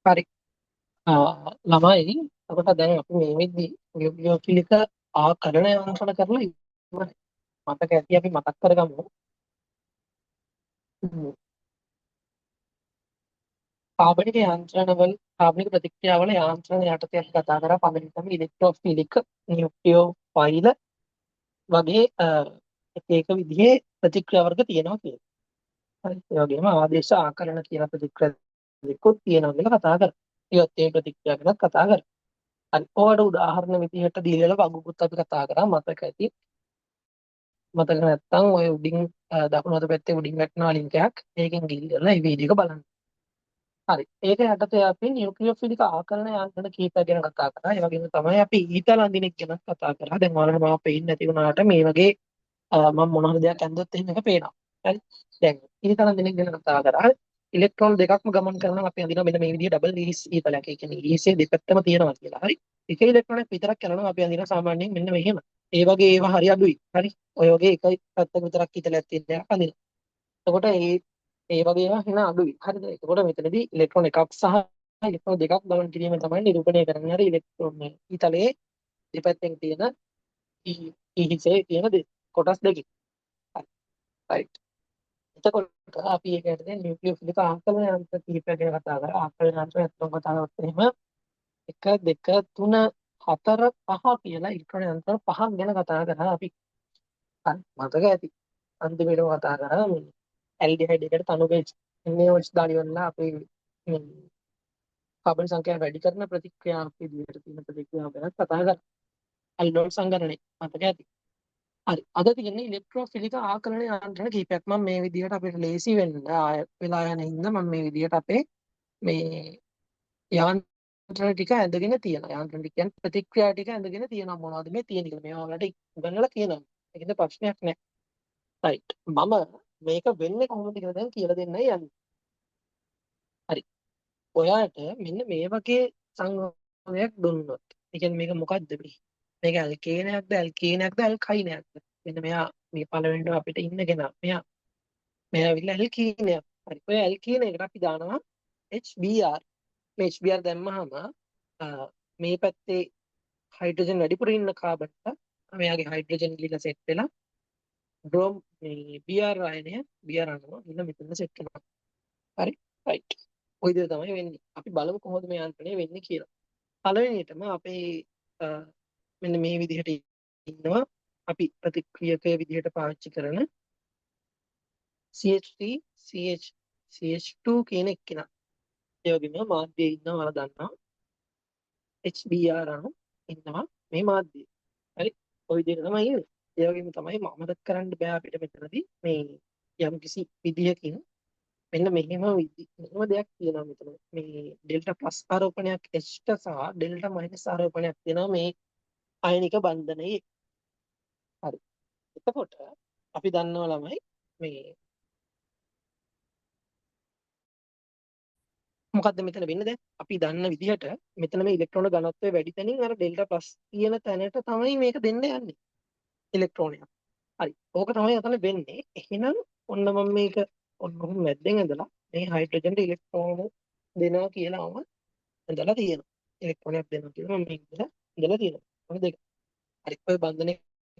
හරි. ළමයි අපට දැන් අපි මේ වෙද්දි ලියෝෆිලික ආකරණ යන්ත්‍රණ කරලා ඉවරයි. මතක ඇති අපි මතක් කරගමු. හ්ම්. කාබනික යාන්ත්‍රණවල කාබනික ප්‍රතික්‍රියාවල යාන්ත්‍රණ යටතේ අපි කතා කරා පළවෙනි තමයි ඉලෙක්ට්‍රෝෆිලික නියුක්ලියෝෆයිල වගේ එක එක විදිහේ ප්‍රතික්‍රියා වර්ග තියෙනවා කියලා. හරි. ඒ වගේම ආදේශ ආකරණ කියන ප්‍රතික්‍රියා දෙකකුත් තියෙනවා කියලා කතා කරා. ඊයොත් ඒ ප්‍රතික්‍රියා ගැනත් කතා කරා. හරි. ඔයාලට උදාහරණ විදිහට දීලා වගුකුත් අපි කතා කරා මතක ඇති. මතක නැත්නම් ඔය උඩින් දකුණු අත පැත්තේ උඩින් වැටෙනවා ලින්ක් එකක්. ඒකෙන් ගිහිල්ලා මේ වීඩියෝ එක බලන්න. හරි. ඒක යටතේ අපි නියුක්ලියෝෆිලික ආකරණ යාන්ත්‍රණ කීපයක් ගැන කතා කරා. ඒ වගේම තමයි අපි ඊතල අඳිනෙක් ගැන කතා කරා. දැන් ඔයාලට මම පෙන්නේ නැති වුණාට මේ වගේ මම මොන හරි දෙයක් ඇඳුත් එහෙම එක පේනවා. හරි. දැන් ඊතල අඳිනෙක් ගැන කතා කරා. ඉලෙක්ට්‍රෝන දෙකක්ම ගමන් කරනවා අපි අඳිනවා මෙන්න මේ විදිහේ ඩබල් ඊස් ඊතලයක්. ඒ කියන්නේ ඊසේ දෙපැත්තම තියෙනවා කියලා. හරි. එක ඉලෙක්ට්‍රෝනයක් විතරක් කරනවා අපි අඳිනවා සාමාන්‍යයෙන් මෙන්න මෙහෙම. ඒ වගේ ඒවා හරි අඩුයි. හරි. ඔය වගේ එකයි පැත්තක විතරක් ඊතලයක් තියෙන දෙයක් අඳිනවා. එතකොට ඒ වගේ ඒවා හිනා අඩුයි. හරිද? එතකොට මෙතනදී ඉලෙක්ට්‍රෝන එකක් සහ ඉලෙක්ට්‍රෝන දෙකක් ගමන් කිරීම තමයි නිරූපණය කරන්නේ. හරි ඉලෙක්ට්‍රෝන ඊතලයේ දෙපැත්තෙන් තියෙන ඊහිසේ තියෙන කොටස් දෙකකින්. හරි. රයිට්. එතකොට අපි ඒකට දැන් නියුක්ලියෝෆිලික ආකලන යන්ත්‍ර කිහිපයක් ගැන කතා කරා. ආකලන යන්ත්‍ර නැත්නම් කතා කරොත් එහෙම 1 2 3 4 5 කියලා ඉලෙක්ට්‍රෝන යන්ත්‍ර පහක් ගැන කතා කරා අපි. හරි. මතක ඇති. අන්තිමේටම කතා කරා මේ ඇල්ඩිහයිඩ් එකට තනුබේජ් NaOH දාලා ඉවරලා අපි කාබන් සංඛ්‍යාව වැඩි කරන ප්‍රතික්‍රියාවක් විදිහට තියෙන ප්‍රතික්‍රියාව ගැන කතා කරා. ඇල්ඩෝල් සංගරණය මතක ඇති. හරි. අද තියෙන්නේ ඉලෙක්ට්‍රෝෆිලික ආකලන යාන්ත්‍රණ කිහිපයක්. මම මේ විදිහට අපිට ලේසි වෙන්න වෙලා යන හින්දා මම මේ විදිහට අපේ මේ යාන්ත්‍රණ ටික ඇඳගෙන තියෙනවා. යාන්ත්‍රණ ටික කියන්නේ ප්‍රතික්‍රියා ටික ඇඳගෙන තියෙනවා මොනවද මේ තියෙන කියලා. මේවා වලට උගන්වලා තියෙනවා. ඒකෙන්ද ප්‍රශ්නයක් නැහැ. රයිට්. මම මේක වෙන්නේ කොහොමද කියලා දැන් කියලා දෙන්නයි යන්නේ. හරි. ඔයාට මෙන්න මේ වගේ සංයෝගයක් දුන්නොත් ඒ කියන්නේ මේක මොකද්ද මේ? මේක ඇල්කේනයක්ද ඇල්කීනයක්ද ඇල්කයිනයක්ද? මෙන්න මෙයා මේ පළවෙනිට අපිට ඉන්න කෙනා. මෙයා ඇවිල්ලා ඇල්කීනයක්. හරි. ඔය ඇල්කීන එකට අපි දානවා HBr. මේ HBr දැම්මහම මේ පැත්තේ හයිඩ්‍රජන් වැඩිපුර ඉන්න කාබන්ට මෙයාගේ හයිඩ්‍රජන් ගිහලා සෙට් වෙලා බ්‍රෝම් මේ Br ආයනය Br අණුව ගිහලා මෙතන සෙට් වෙනවා. හරි. රයිට්. ඔය විදිහට තමයි වෙන්නේ. අපි බලමු කොහොමද මේ යාන්ත්‍රණය වෙන්නේ කියලා. පළවෙනියටම අපේ අ, මෙන්න මේ විදිහට ඉන්නවා අපි ප්‍රතික්‍රියකයේ විදිහට පාවිච්චි කරන CH3 CH CH2 කියන එක්කෙනා. ඒ වගේම මාධ්‍යයේ ඉන්නවා ඔයාලා දන්නවා HBr අණු ඉන්නවා මේ මාධ්‍යයේ. හරි. ඔය විදිහට තමයි ඉන්නේ. ඒ වගේම තමයි අමතක කරන්න බෑ අපිට මෙතනදී මේ යම් කිසි විදියකින් මෙන්න මෙහෙම දෙයක් තියෙනවා මෙතන. මේ ඩෙල්ටා ප්ලස් ආරෝපණයක් H ට සහ ඩෙල්ටා මයිනස් ආරෝපණයක් තියෙනවා මේ අයනික බන්ධනයේ. හරි. එතකොට අපි දන්නවා ළමයි මේ මොකද්ද මෙතන වෙන්නේ දැන්? අපි දන්න විදිහට මෙතන මේ ඉලෙක්ට්‍රෝන ඝනත්වය වැඩි තැනින් අර ඩෙල්ටා ප්ලස් කියන තැනට තමයි මේක දෙන්න යන්නේ. ඉලෙක්ට්‍රෝනයක්. හරි. ඕක තමයි අතන වෙන්නේ. එහෙනම් ඔන්න මම මේක ඔන්න ඔහොම මැද්දෙන් ඇඳලා මේ හයිඩ්‍රජන්ට ඉලෙක්ට්‍රෝන දෙනවා කියලාම ඇඳලා තියෙනවා. ඉලෙක්ට්‍රෝනයක් දෙනවා කියලා මම මේක ඉඳලා තියෙනවා. ඔන්න දෙක. හරි. ඔය බන්ධනය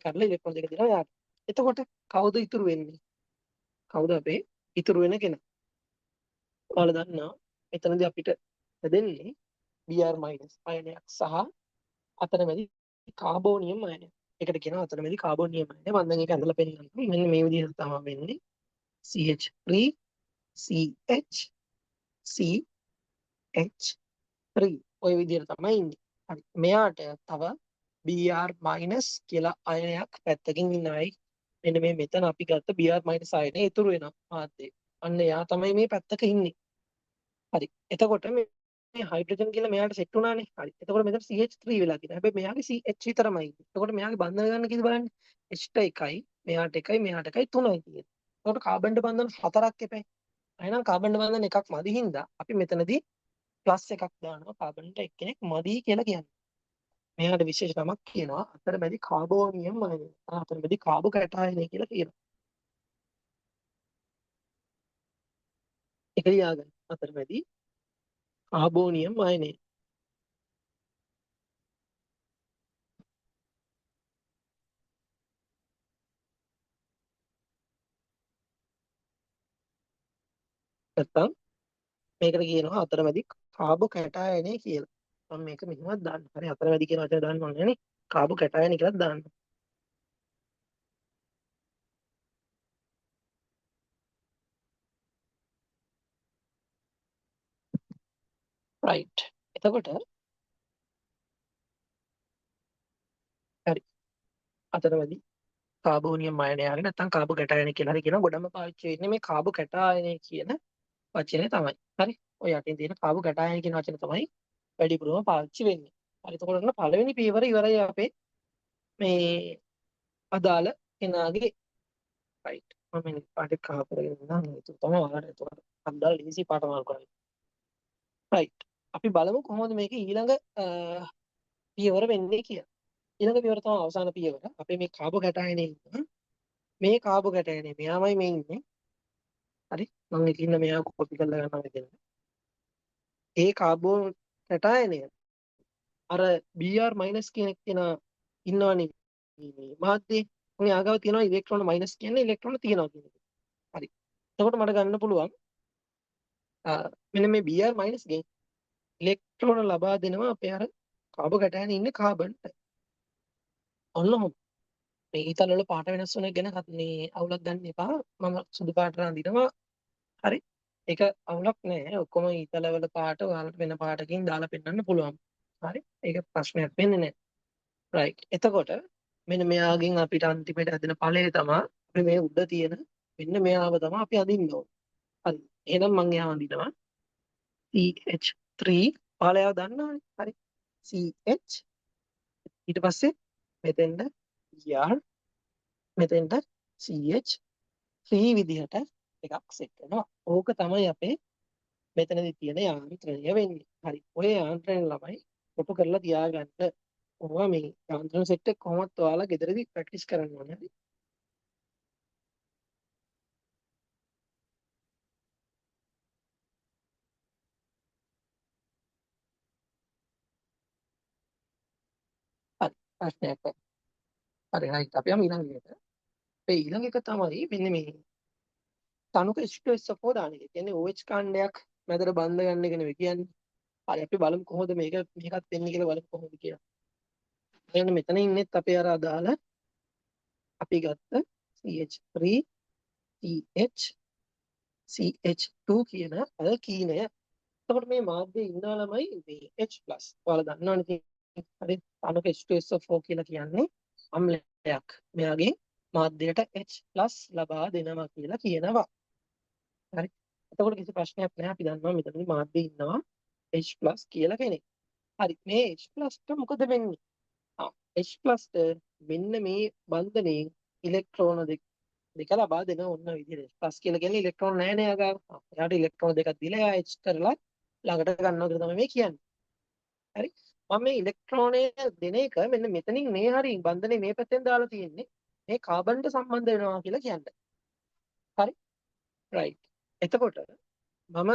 කරලා ඉලෙක්ට්‍රෝන දෙක දෙනවා යාට. එතකොට කවුද ඉතුරු වෙන්නේ? කවුද අපේ ඉතුරු වෙන කෙනා? ඔයාලා දන්නවා එතනදී අපිට දෙන්නේ Br- අයනයක් සහ අතරමැදි කාබෝනියම් අයනයක්. ඒකට කියනවා අතරමැදි කාබෝනියම් අයනය. මම දැන් ඒක ඇඳලා පෙන්නන්නම්. මෙන්න මේ විදිහට තමයි වෙන්නේ. CH3 CH ඔය විදිහට තමයි ඉන්නේ. හරි. මෙයාට තව Br- කියලා අයනයක් පැත්තකින් ඉන්නවයි. මෙන්න මේ මෙතන අපි ගත්ත Br- අයනය ඉතුරු වෙනවා මාධ්‍යයේ. අන්න එයා තමයි මේ පැත්තක ඉන්නේ. හරි. එතකොට මේ හයිඩ්‍රජන් කියලා මෙයාට සෙට් වුණානේ. හරි. එතකොට මෙතන CH3 වෙලා තියෙනවා. හැබැයි මෙයාගේ CH විතරමයි ඉන්නේ. එතකොට මෙයාගේ බන්ධන ගන්න කීයද බලන්න. H ට 1යි, මෙයාට 1යි, මෙයාට 1යි 3යි තියෙන්නේ. එතකොට කාබන්ට බන්ධන 4ක් එපැයි. එහෙනම් කාබන්ට බන්ධන එකක් මදි හින්දා අපි මෙතනදී ප්ලස් එකක් දානවා කාබන්ට එක්කෙනෙක් මදි කියලා කියන්නේ. මෙයාට විශේෂ නමක් කියනවා අතරමැදි කාබෝනියම් අයනය. අතරමැදි කාබෝ කැටායනය කියලා කියනවා. ඒක ලියාගන්න. අතරමැදි කාබෝනියම් අයනය. නැත්තම් මේකට කියනවා අතරමැදි කාබෝ කැටායනය කියලා. මම මේක මෙහෙමත් දාන්න. හරි අතරමැදි කියන වචනේ දාන්න ඕනේ නේ. කාබෝ කැටායනය කියලා දාන්න. right. එතකොට හරි අතරමැදි කාබෝනියම් අයනය හරි නැත්නම් කාබෝ කැටායනය කියලා හරි කියන ගොඩම පාවිච්චි වෙන්නේ මේ කාබෝ කැටායනය කියන වචනේ තමයි. හරි. ඔය යටින් තියෙන කාබෝ කැටායනය කියන වචනේ තමයි වැඩිපුරම පාවිච්චි වෙන්නේ. හරි එතකොට ඔන්න පළවෙනි පියවර ඉවරයි අපේ මේ අදාළ කෙනාගේ right. මම මේ පාඩේ කහ කරගෙන ඉන්නම්. ඒක තමයි ඔයාලට එතකොට අදාළ ලීසි පාඩම කරන්නේ. right. අපි බලමු කොහොමද මේක ඊළඟ පියවර වෙන්නේ කියලා. ඊළඟ පියවර තමයි අවසාන පියවර. අපේ මේ කාබෝ කැටායනේ ඉන්න මේ කාබෝ කැටායනේ මෙයාමයි මේ ඉන්නේ. හරි. මම ඉතින් මෙයා කොපි කරලා ගන්නවා මෙතන. ඒ කාබෝ කැටායනය අර Br- කියන කෙනා ඉන්නවනේ මේ මාධ්‍යයේ. උනේ ආගාව තියෙනවා ඉලෙක්ට්‍රෝන මයිනස් කියන්නේ ඉලෙක්ට්‍රෝන තියනවා කියන එක. හරි. එතකොට මට ගන්න පුළුවන් මෙන්න මේ Br- ගෙන් ඉලෙක්ට්‍රෝන ලබා දෙනවා අපේ අර කාබෝ කැටායනේ ඉන්නේ කාබන්ට. ඔන්න ඔහොම. මේ ඊතල වල පාට වෙනස් වෙන ගැන මේ අවුලක් ගන්න එපා. මම සුදු පාට රඳිනවා. හරි. ඒක අවුලක් නෑ. ඔක්කොම ඊතල වල පාට ඔයාලට වෙන පාටකින් දාලා පෙන්නන්න පුළුවන්. හරි. ඒක ප්‍රශ්නයක් වෙන්නේ නෑ. right. එතකොට මෙන්න මෙයාගෙන් අපිට අන්තිමට හැදෙන ඵලය තමයි අපි මේ උඩ තියෙන මෙන්න මෙයාව තමයි අපි අඳින්න ඕන. හරි. එහෙනම් මම එයා අඳිනවා CH3 ඵලය දන්නවනේ. හරි. CH ඊට පස්සේ මෙතෙන්ට ER මෙතෙන්ට CH3 විදිහට එකක් සෙට් වෙනවා. ඕක තමයි අපේ මෙතනදී තියෙන යාන්ත්‍රණය වෙන්නේ. හරි. ඔය යාන්ත්‍රණය ළමයි කොටු කරලා තියාගන්න. ඕවා මේ යාන්ත්‍රණ සෙට් එක කොහොමද ඔයාලා ගෙදරදී ප්‍රැක්ටිස් කරන්න ඕනේ. හරි. හරි. ප්‍රශ්නයක් නැහැ. හරි. right. අපි යමු ඊළඟ එකට. ඒ ඊළඟ එක තමයි මෙන්න මේ තනුක H2SO4 දාන එක. කියන්නේ OH කාණ්ඩයක් මැදට බඳ ගන්න එක නෙවෙයි කියන්නේ. හරි අපි බලමු කොහොමද මේකත් වෙන්නේ කියලා බලමු කොහොමද කියලා. එහෙනම් මෙතන ඉන්නෙත් අපේ අර අදාළ අපි ගත්ත CH3 CH CH2 කියන ඇල්කීනය. එතකොට මේ මාධ්‍යයේ ඉන්න ළමයි මේ H+. ඔයාලා දන්නවනේ ඉතින්. හරි. අනුක H2SO4 කියලා කියන්නේ අම්ලයක්. මෙයාගේ මාධ්‍යයට H+ ලබා දෙනවා කියලා කියනවා. හරි. එතකොට කිසි ප්‍රශ්නයක් නැහැ. අපි දන්නවා මෙතනදී මාධ්‍යයේ ඉන්නවා H+ කියලා කෙනෙක්. හරි. මේ H+ මොකද වෙන්නේ? H+ මෙන්න මේ බන්ධනයේ ඉලෙක්ට්‍රෝන දෙක ලබා දෙන ඔන්න විදිහට. ප්ලස් කියලා කියන්නේ ඉලෙක්ට්‍රෝන නැහැ නේ අගාව. එයාට ඉලෙක්ට්‍රෝන දෙකක් දීලා එයා H කරලා ළඟට ගන්නවා කියලා තමයි මේ කියන්නේ. හරි. මම මේ ඉලෙක්ට්‍රෝනය දෙන එක මෙන්න මෙතනින් මේ හරිය බන්ධනේ මේ පැත්තෙන් දාලා තියෙන්නේ. මේ කාබන්ට සම්බන්ධ වෙනවා කියලා කියන්නේ. හරි. right. එතකොට මම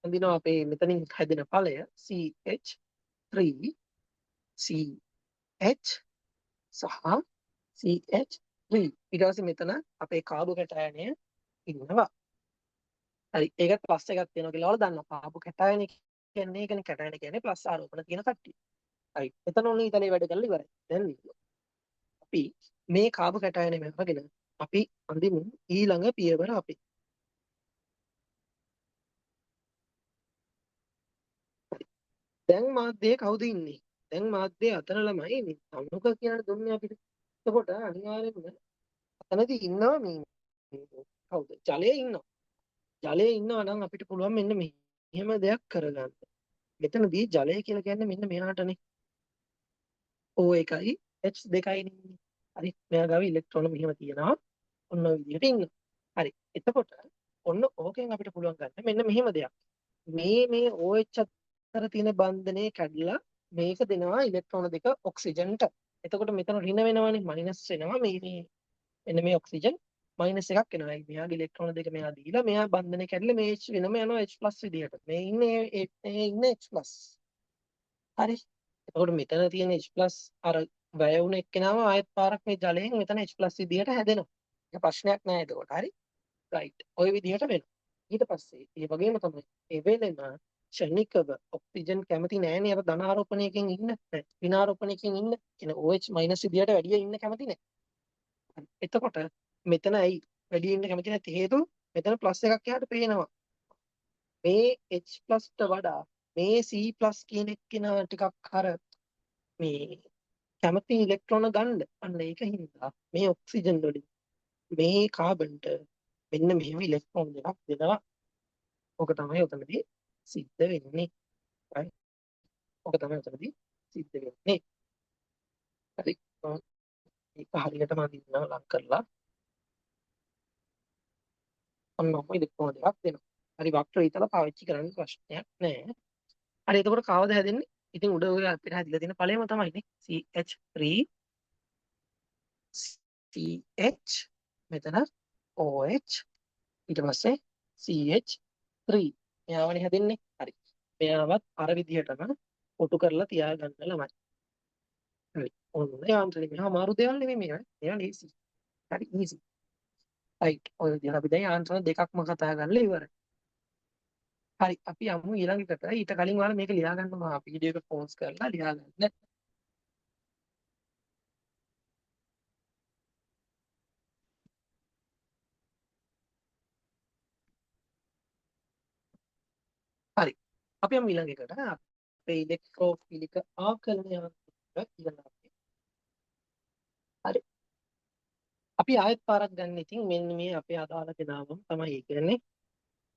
අඳිනවා අපේ මෙතනින් හැදෙන ඵලය CH3 CH සහ CH3. ඊට පස්සේ මෙතන අපේ කාබෝ කැටයනය ඉන්නවා. හරි. ඒකත් ප්ලස් එකක් තියෙනවා කියලා ඔයාලා දන්නවා. කාබෝ කැටයනය කියන්නේ ඒකනේ කැටයනය කියන්නේ ප්ලස් ආරෝපණ තියෙන කට්ටිය. හරි. එතන ඔන්න ඊතලේ වැඩ කරලා ඉවරයි. දැන් අපි මේ කාබෝ කැටයනය මෙවගෙන අපි අඳිමු ඊළඟ පියවර අපි. දැන් මාධ්‍යයේ කවුද ඉන්නේ? දැන් මාධ්‍යයේ අතන ළමයි මේ අනුක කියන දුන්නේ අපිට. එතකොට අනිවාර්යෙන්ම අතනදී ඉන්නවා මේ කවුද? ජලයේ ඉන්නවා. ජලයේ ඉන්නවා නම් අපිට පුළුවන් මෙන්න මෙහෙම දෙයක් කරගන්න. මෙතනදී ජලය කියලා කියන්නේ මෙන්න මෙහාටනේ. O1යි H2යි නේ. හරි. මෙයා ගාව ඉලෙක්ට්‍රෝන මෙහෙම තියෙනවා. ඔන්න ඔය විදිහට ඉන්නවා. හරි. එතකොට ඔන්න ඕකෙන් අපිට පුළුවන් ගන්න මෙන්න මෙහෙම දෙයක්. මේ OH අතර තියෙන බන්ධනය කැඩලා මේක දෙනවා ඉලෙක්ට්‍රෝන දෙක ඔක්සිජන්ට. එතකොට මෙතන ඍණ වෙනවානේ මයිනස් වෙනවා මේ මෙන්න මේ ඔක්සිජන්. මයිනස් එකක් එනවා. මෙයාගේ ඉලෙක්ට්‍රෝන දෙක මෙයා දීලා මෙයා බන්ධනය කැඩලා මේ H වෙනම යනවා H+ විදියට. මේ ඉන්නේ H+. හරි. එතකොට මෙතන තියෙන H+ අර වැය වුණ එක්කෙනාම ආයෙත් පාරක් මේ ජලයෙන් මෙතන H+ විදියට හැදෙනවා. ඒක ප්‍රශ්නයක් නෑ එතකොට. හරි. රයිට්. ওই විදිහට වෙනවා. ඊට පස්සේ ඒ වගේම තමයි ඒ වෙලෙම ෂණිකව ඔක්සිජන් කැමති නෑනේ අර ධන ආරෝපණයකින් ඉන්න. ඍණ ආරෝපණයකින් ඉන්න. කියන OH- විදියට වැඩි ඉන්න කැමති නෑ. එතකොට මෙතන ඇයි වැඩි ඉන්න කැමති නැති හේතුව මෙතන ප්ලස් එකක් එහාට පේනවා. මේ H+ ට වඩා මේ C+ කියන එක්කෙනා ටිකක් අර මේ කැමති ඉලෙක්ට්‍රෝන ගන්න. අන්න ඒක හින්දා මේ ඔක්සිජන් වලින් මේ කාබන්ට මෙන්න මෙහෙම ඉලෙක්ට්‍රෝන දෙකක් දෙනවා. ඔක තමයි උතනදී සිද්ධ වෙන්නේ. right? ඔක තමයි උතනදී සිද්ධ වෙන්නේ. හරි. ඒක හරියට මම දිනනවා ලක් කරලා ඔන්න ඔහොම ඉලෙක්ට්‍රෝන දෙකක් දෙනවා. හරි වක්‍ර විතල පාවිච්චි කරන්න ප්‍රශ්නයක් නැහැ. හරි එතකොට කවද හැදෙන්නේ? ඉතින් උඩ ඔය අපිට හැදිලා තියෙන ඵලයම තමයිනේ. CH3 CH මෙතන OH ඊට පස්සේ CH3 මෙයාවනේ හැදෙන්නේ. හරි. මෙයාවත් අර විදිහටම කොටු කරලා තියාගන්න ළමයි. හරි. ඔන්න යාන්ත්‍රණය මෙහා අමාරු දේවල් නෙමෙයි මේවා. මේවා ලේසි. හරි easy. right. ඔය විදිහට අපි දැන් යාන්ත්‍රණ දෙකක්ම කතා කරලා ඉවරයි. හරි අපි යමු ඊළඟ එකට. ඊට කලින් ඔයාලා මේක ලියා ගන්න මම වීඩියෝ එක පෝස් කරලා ලියා ගන්න. හරි. අපි යමු ඊළඟ එකට. අපේ ඉලෙක්ට්‍රෝෆිලික ආකලන යාන්ත්‍රණය ඊළඟ. හරි. අපි ආයෙත් පාරක් ගන්න. ඉතින් මෙන්න මේ අපේ අදාළ කෙනාවම තමයි ඒ කියන්නේ.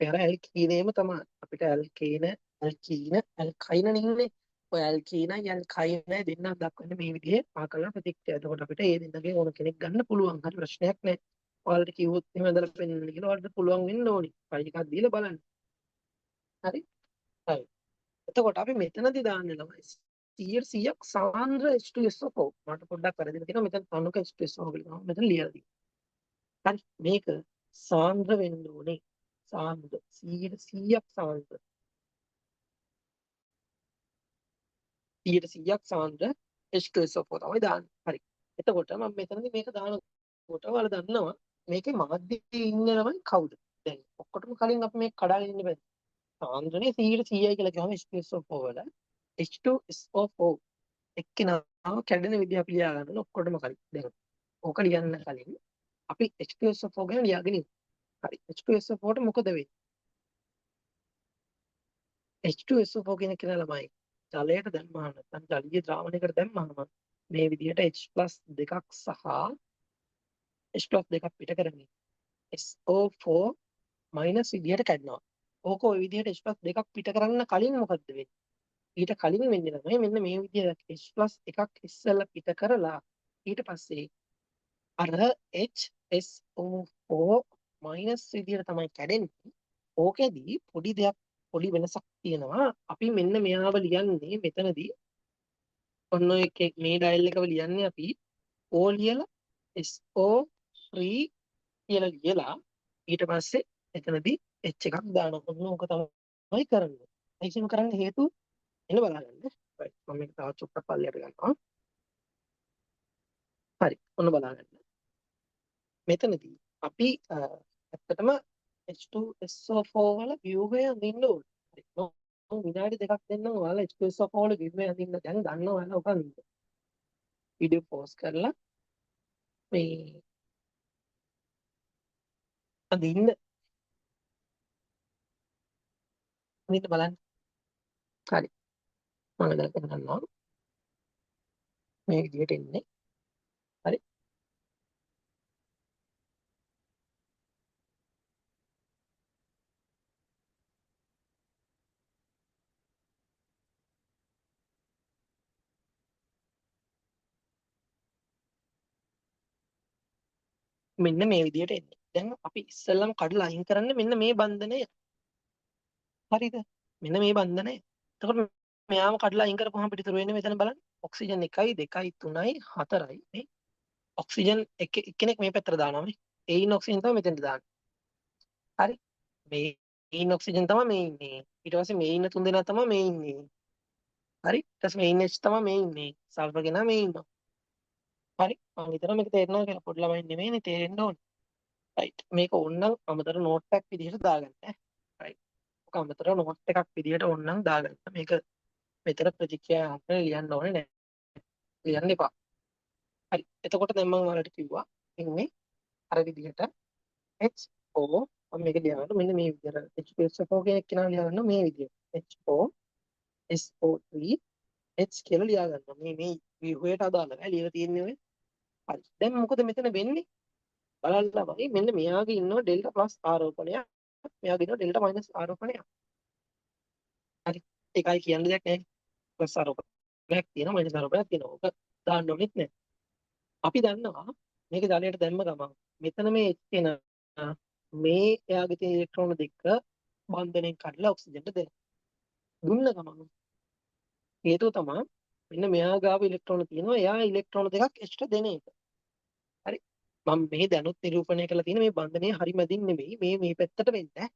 පෙර ඇල්කීනේම තමයි. අපිට ඇල්කීන ඇල්කයින නෙන්නේ. ඔය ඇල්කීනයි ඇල්කයිනයි දෙන්නක් දක්වන්නේ මේ විදිහේ ආකලන ප්‍රතික්‍රියා. එතකොට අපිට ඒ දෙන්නගේ ඕන කෙනෙක් ගන්න පුළුවන්. හරි ප්‍රශ්නයක් නැහැ. ඔයාලට කිව්වොත් එහෙම ඇදලා පෙන්නන්න කියලා ඔයාලට පුළුවන් වෙන්න ඕනි. ෆයිල් එකක් දීලා බලන්න. හරි. හරි. එතකොට අපි මෙතනදී දාන්නේ ළමයි 100ක් සාන්ද්‍ර H2SO4. මට පොඩ්ඩක් වැරදිලා තියෙනවා. මෙතන තනුක H2SO4 කියලා මෙතන ලියලා තියෙනවා. හරි. මේක සාන්ද්‍ර වෙන්න ඕනේ. සාන්ද්‍ර 100ක් සාන්ද්‍ර 100ක් සාන්ද්‍ර H2SO4 තමයි දාන්නේ. හරි. එතකොට මම මෙතනදී මේක දානකොට ඔයාලා දන්නවා මේකේ මාධ්‍යයේ ඉන්න ළමයි කවුද? දැන් ඔක්කොටම කලින් අපි මේක කඩාගෙන ඉන්න බෑ. සාන්ද්‍රණය 100යි කියලා කියවම H2SO4 වල H2SO4 එක්කෙනාව කැඩෙන විදිහ අපි ලියා ගන්න ඔක්කොටම කලින්. දැන් ඕක ලියන්න කලින් අපි H2SO4 ගැන ලියාගෙන ඉමු. හරි. H2SO4 ට මොකද වෙන්නේ? H2SO4 කියන කෙනා ළමයි ජලයට දැම්මම නැත්නම් ජලීය ද්‍රාවණයකට දැම්මම මේ විදිහට H+ දෙකක් සහ H+ දෙකක් පිට කරගෙන SO4- විදිහට කැඩෙනවා. ඕක ওই විදිහට H+ දෙකක් පිට කරන්න කලින් මොකද්ද වෙන්නේ? ඊට කලින් වෙන්නේ තමයි මෙන්න මේ විදිහට H+ එකක් ඉස්සෙල්ලා පිට කරලා ඊට පස්සේ අර HSO4- විදිහට තමයි කැඩෙන්නේ. ඕකෙදී පොඩි දෙයක් පොඩි වෙනසක් තියෙනවා. අපි මෙන්න මෙයාව ලියන්නේ මෙතනදී ඔන්න ඔය මේ ඩයල් එකව ලියන්නේ අපි O ලියලා SO3 කියලා ලියලා ඊට පස්සේ එතනදී H එකක් දානවා. ඔන්න ඕක තමයි කරන්නේ. ඒකම කරන්න හේතුව එන්න බලන්න. right. මම මේක තවත් චුට්ටක් පල්ලයට ගන්නවා. හරි. ඔන්න බලන්න. මෙතනදී අපි ඇත්තටම H2SO4 වල ව්‍යුහය අඳින්න ඕනේ. හරි. මම විනාඩි දෙකක් දෙන්නම් ඔයාලා H2SO4 වල ව්‍යුහය අඳින්න දැන් ගන්නවා ඔයාලා ඔක අඳින්න. වීඩියෝ පෝස් කරලා මේ අඳින්න බලන්න. හරි. මම දැන් ගන්නවා. මේ විදිහට එන්නේ. හරි. මෙන්න මේ විදිහට එන්නේ. දැන් අපි ඉස්සෙල්ලම කඩලා අයින් කරන්නේ මෙන්න මේ බන්ධනය. හරිද? මෙන්න මේ බන්ධනය. එතකොට මෙයාම කඩලා අයින් කරපුවාම අපිට ඉතුරු වෙන්නේ මෙතන බලන්න. ඔක්සිජන් 1යි 2යි 3යි 4යි නේ. ඔක්සිජන් එක්කෙනෙක් මේ පැත්තට දානවා නේ. ඒයින් ඔක්සිජන් තමයි මෙතෙන්ට දාන්නේ. හරි. මේයින් ඔක්සිජන් තමයි මේ ඉන්නේ. ඊට පස්සේ මේ ඉන්න තුන් දෙනා තමයි මේ ඉන්නේ. හරි. ඊට පස්සේ මේ ඉන්න H තමයි මේ ඉන්නේ. සල්ෆර් කෙනා මේ ඉන්නවා. හරි. මම හිතනවා මේක තේරෙනවා කියලා. පොඩි ළමයි නෙමෙයිනේ තේරෙන්න ඕනේ. රයිට්. මේක ඕනනම් අමතර නෝට් එකක් විදිහට දාගන්න ඈ. රයිට්. ඔක අමතර නෝට් එකක් විදිහට ඕනනම් දාගන්න. මේක මෙතන ප්‍රතික්‍රියා අතර ලියන්න ඕනේ නැහැ. ලියන්න එපා. හරි. එතකොට දැන් මම ඔයාලට කිව්වා ඉන්නේ අර විදිහට HO මම මේක ලියගන්න මෙන්න මේ විදිහට H2SO කියන කෙනා ලියගන්න මේ විදිහට HO SO3 H කියලා ලියාගන්න. මේ ව්‍යුහයට අදාළව ලියලා තියෙන්නේ ඔය. හරි. දැන් මොකද මෙතන වෙන්නේ? බලන්න වගේ මෙන්න මෙයාගේ ඉන්නවා ඩෙල්ටා ප්ලස් ආරෝපණයක්. මෙයාගේ ඉන්නවා ඩෙල්ටා මයිනස් ආරෝපණයක්. හරි. ඒකයි කියන්න දෙයක් නැහැ. ප්ලස් ආරෝපණයක් තියෙනවා මයිනස් ආරෝපණයක් තියෙනවා. ඔක දාන්න ඕනෙත් නැහැ. අපි දන්නවා මේක ජලයට දැම්ම ගමන් මෙතන මේ H කෙනා මේ එයාගේ තියෙන ඉලෙක්ට්‍රෝන දෙක බන්ධනයෙන් කඩලා ඔක්සිජන්ට දෙනවා. දුන්න ගමන් හේතුව තමයි මෙන්න මෙයා ගාව ඉලෙක්ට්‍රෝන තියෙනවා. එයා ඉලෙක්ට්‍රෝන දෙකක් එක්ස්ට්‍රා දෙන එක. හරි. මම මේ දැනුත් නිරූපණය කරලා තියෙන මේ බන්ධනය හරි මැදින් නෙමෙයි මේ පැත්තට වෙන්නේ.